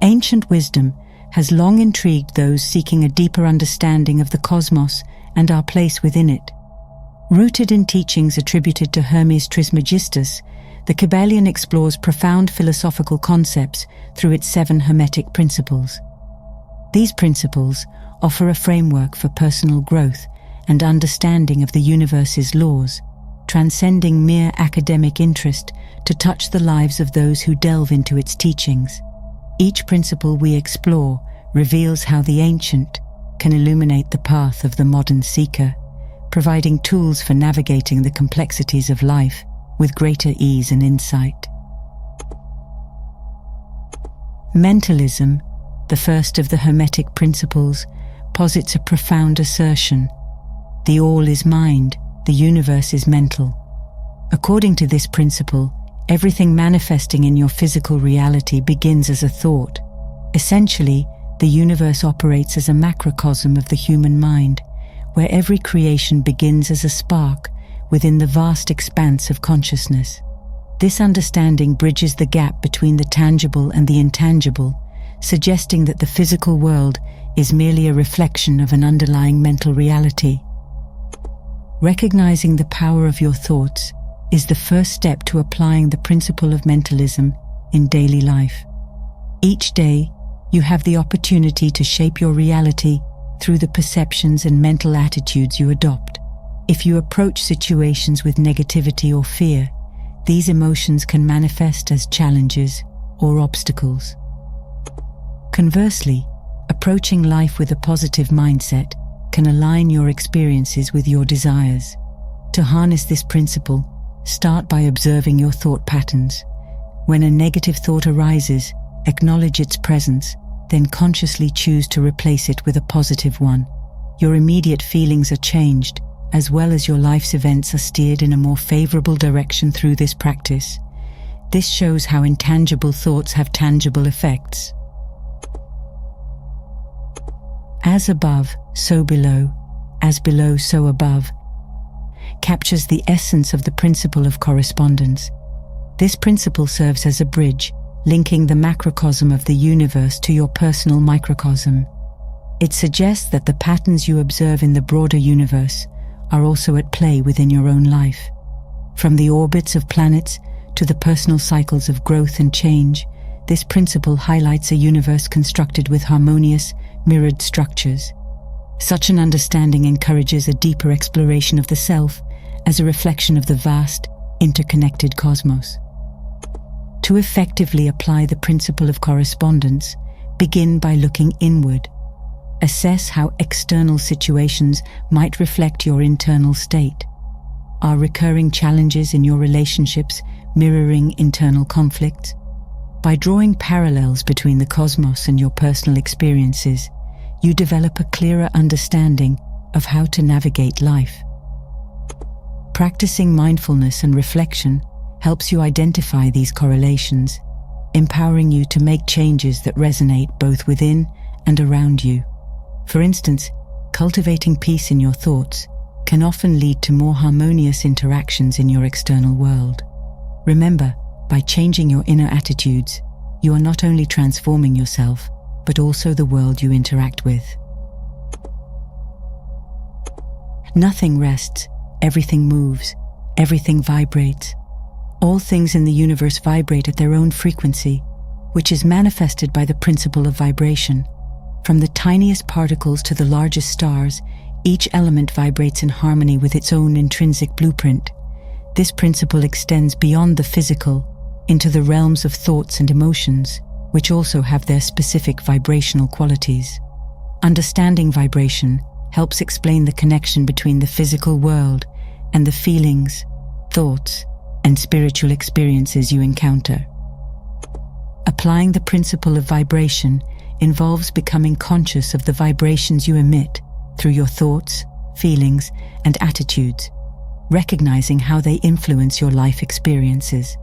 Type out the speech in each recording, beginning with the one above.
Ancient wisdom has long intrigued those seeking a deeper understanding of the cosmos and our place within it. Rooted in teachings attributed to Hermes Trismegistus, the Kybalion explores profound philosophical concepts through its 7 Hermetic Principles. These principles offer a framework for personal growth and understanding of the universe's laws, transcending mere academic interest to touch the lives of those who delve into its teachings. Each principle we explore reveals how the ancient can illuminate the path of the modern seeker, providing tools for navigating the complexities of life with greater ease and insight. Mentalism, the first of the Hermetic Principles, posits a profound assertion. The all is mind, the universe is mental. According to this principle, everything manifesting in your physical reality begins as a thought. Essentially, the universe operates as a macrocosm of the human mind, where every creation begins as a spark within the vast expanse of consciousness. This understanding bridges the gap between the tangible and the intangible, suggesting that the physical world is merely a reflection of an underlying mental reality. Recognizing the power of your thoughts is the first step to applying the principle of mentalism in daily life. Each day, you have the opportunity to shape your reality through the perceptions and mental attitudes you adopt. If you approach situations with negativity or fear, these emotions can manifest as challenges or obstacles. Conversely, approaching life with a positive mindset can align your experiences with your desires. To harness this principle, start by observing your thought patterns. When a negative thought arises, acknowledge its presence, then consciously choose to replace it with a positive one. Your immediate feelings are changed, as well as your life's events are steered in a more favorable direction through this practice. This shows how intangible thoughts have tangible effects. As above, so below, as below, so above, captures the essence of the principle of correspondence. This principle serves as a bridge, linking the macrocosm of the universe to your personal microcosm. It suggests that the patterns you observe in the broader universe are also at play within your own life. From the orbits of planets to the personal cycles of growth and change, this principle highlights a universe constructed with harmonious, mirrored structures. Such an understanding encourages a deeper exploration of the self as a reflection of the vast, interconnected cosmos. To effectively apply the principle of correspondence, begin by looking inward. Assess how external situations might reflect your internal state. Are recurring challenges in your relationships mirroring internal conflicts? By drawing parallels between the cosmos and your personal experiences, you develop a clearer understanding of how to navigate life. Practicing mindfulness and reflection helps you identify these correlations, empowering you to make changes that resonate both within and around you. For instance, cultivating peace in your thoughts can often lead to more harmonious interactions in your external world. Remember, by changing your inner attitudes, you are not only transforming yourself, but also the world you interact with. Nothing rests, everything moves, everything vibrates. All things in the universe vibrate at their own frequency, which is manifested by the principle of vibration. From the tiniest particles to the largest stars, each element vibrates in harmony with its own intrinsic blueprint. This principle extends beyond the physical into the realms of thoughts and emotions, which also have their specific vibrational qualities. Understanding vibration helps explain the connection between the physical world and the feelings, thoughts, and spiritual experiences you encounter. Applying the principle of vibration involves becoming conscious of the vibrations you emit through your thoughts, feelings, and attitudes, recognizing how they influence your life experiences.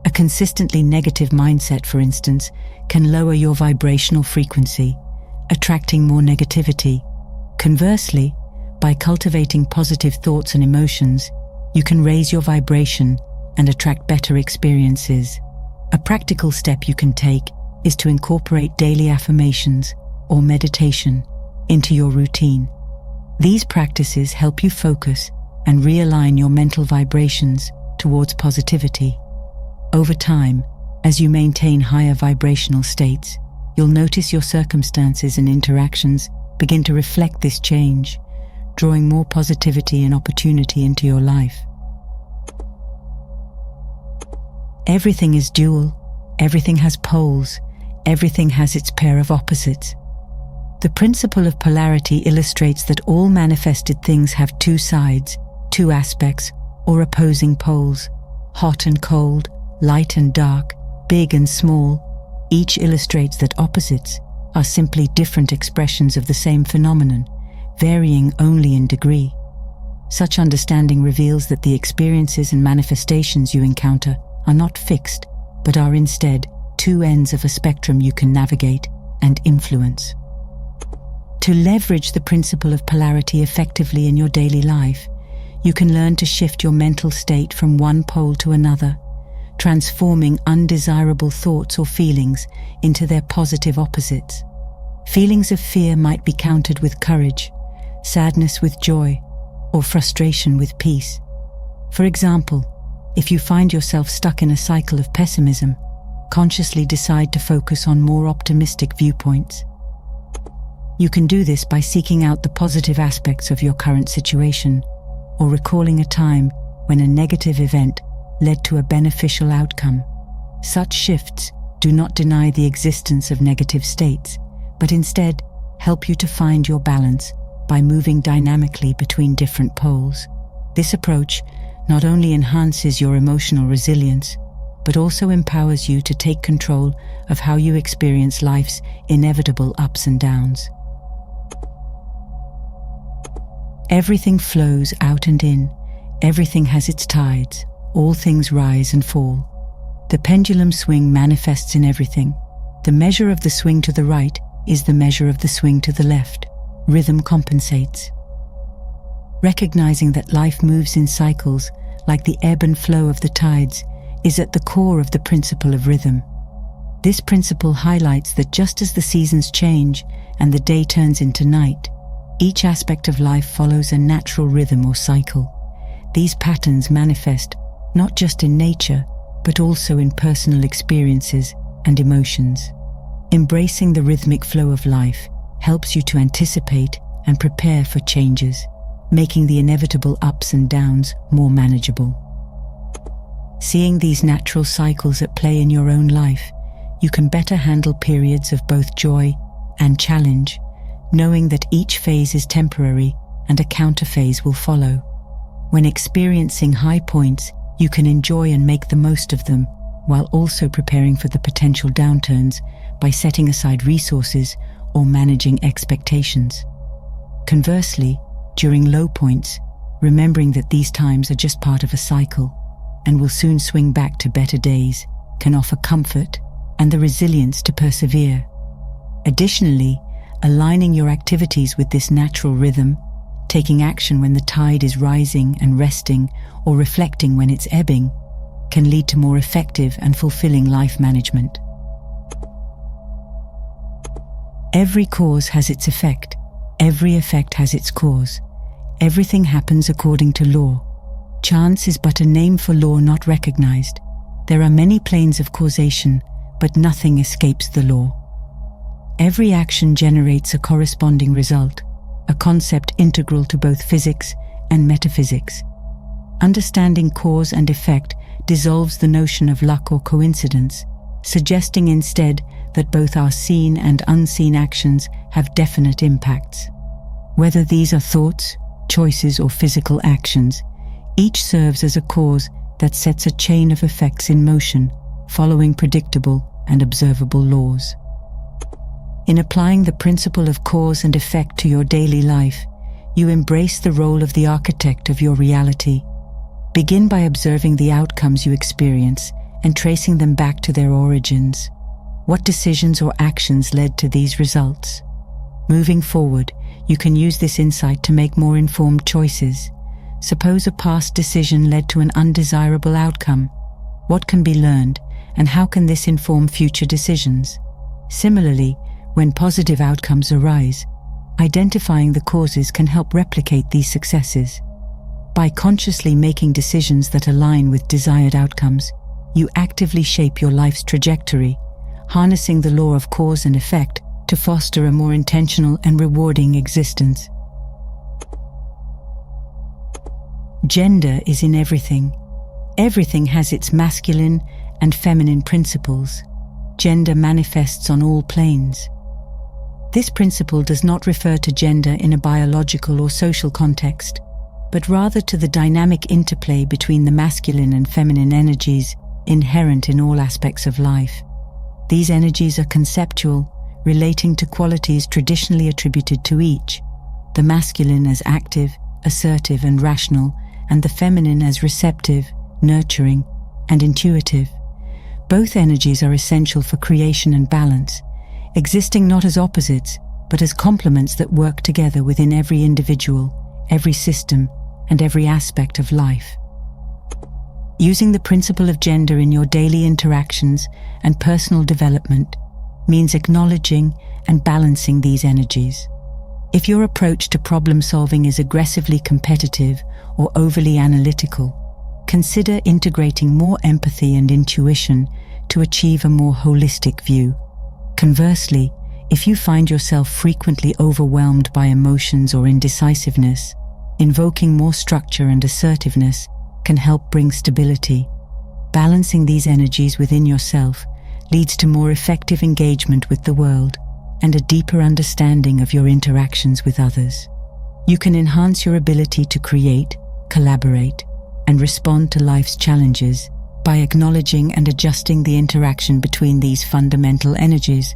A consistently negative mindset, for instance, can lower your vibrational frequency, attracting more negativity. Conversely, by cultivating positive thoughts and emotions, you can raise your vibration and attract better experiences. A practical step you can take is to incorporate daily affirmations or meditation into your routine. These practices help you focus and realign your mental vibrations towards positivity. Over time, as you maintain higher vibrational states, you'll notice your circumstances and interactions begin to reflect this change, drawing more positivity and opportunity into your life. Everything is dual, everything has poles, everything has its pair of opposites. The principle of polarity illustrates that all manifested things have two sides, two aspects, or opposing poles, hot and cold, light and dark, big and small. Each illustrates that opposites are simply different expressions of the same phenomenon, varying only in degree. Such understanding reveals that the experiences and manifestations you encounter are not fixed, but are instead two ends of a spectrum you can navigate and influence. To leverage the principle of polarity effectively in your daily life, you can learn to shift your mental state from one pole to another, transforming undesirable thoughts or feelings into their positive opposites. Feelings of fear might be countered with courage, sadness with joy, or frustration with peace. For example, if you find yourself stuck in a cycle of pessimism, consciously decide to focus on more optimistic viewpoints. You can do this by seeking out the positive aspects of your current situation, or recalling a time when a negative event led to a beneficial outcome. Such shifts do not deny the existence of negative states, but instead help you to find your balance by moving dynamically between different poles. This approach not only enhances your emotional resilience, but also empowers you to take control of how you experience life's inevitable ups and downs. Everything flows out and in, everything has its tides, all things rise and fall. The pendulum swing manifests in everything. The measure of the swing to the right is the measure of the swing to the left. Rhythm compensates. Recognizing that life moves in cycles, like the ebb and flow of the tides, is at the core of the principle of rhythm. This principle highlights that just as the seasons change and the day turns into night, each aspect of life follows a natural rhythm or cycle. These patterns manifest not just in nature, but also in personal experiences and emotions. Embracing the rhythmic flow of life helps you to anticipate and prepare for changes, making the inevitable ups and downs more manageable. Seeing these natural cycles at play in your own life, you can better handle periods of both joy and challenge, knowing that each phase is temporary and a counter phase will follow. When experiencing high points, you can enjoy and make the most of them, while also preparing for the potential downturns by setting aside resources or managing expectations. Conversely, during low points, remembering that these times are just part of a cycle and will soon swing back to better days, can offer comfort and the resilience to persevere. Additionally, aligning your activities with this natural rhythm, taking action when the tide is rising and resting, or reflecting when it's ebbing, can lead to more effective and fulfilling life management. Every cause has its effect. Every effect has its cause. Everything happens according to law. Chance is but a name for law not recognized. There are many planes of causation, but nothing escapes the law. Every action generates a corresponding result, a concept integral to both physics and metaphysics. Understanding cause and effect dissolves the notion of luck or coincidence, suggesting instead that both our seen and unseen actions have definite impacts. Whether these are thoughts, choices, or physical actions, each serves as a cause that sets a chain of effects in motion, following predictable and observable laws. In applying the principle of cause and effect to your daily life, you embrace the role of the architect of your reality. Begin by observing the outcomes you experience and tracing them back to their origins. What decisions or actions led to these results? Moving forward, you can use this insight to make more informed choices. Suppose a past decision led to an undesirable outcome. What can be learned, and how can this inform future decisions? Similarly, when positive outcomes arise, identifying the causes can help replicate these successes. By consciously making decisions that align with desired outcomes, you actively shape your life's trajectory, harnessing the law of cause and effect to foster a more intentional and rewarding existence. Gender is in everything. Everything has its masculine and feminine principles. Gender manifests on all planes. This principle does not refer to gender in a biological or social context, but rather to the dynamic interplay between the masculine and feminine energies inherent in all aspects of life. These energies are conceptual, relating to qualities traditionally attributed to each, the masculine as active, assertive, and rational, and the feminine as receptive, nurturing, and intuitive. Both energies are essential for creation and balance, existing not as opposites, but as complements that work together within every individual, every system, and every aspect of life. Using the principle of gender in your daily interactions and personal development means acknowledging and balancing these energies. If your approach to problem solving is aggressively competitive or overly analytical, consider integrating more empathy and intuition to achieve a more holistic view. Conversely, if you find yourself frequently overwhelmed by emotions or indecisiveness, invoking more structure and assertiveness can help bring stability. Balancing these energies within yourself leads to more effective engagement with the world and a deeper understanding of your interactions with others. You can enhance your ability to create, collaborate, and respond to life's challenges by acknowledging and adjusting the interaction between these fundamental energies.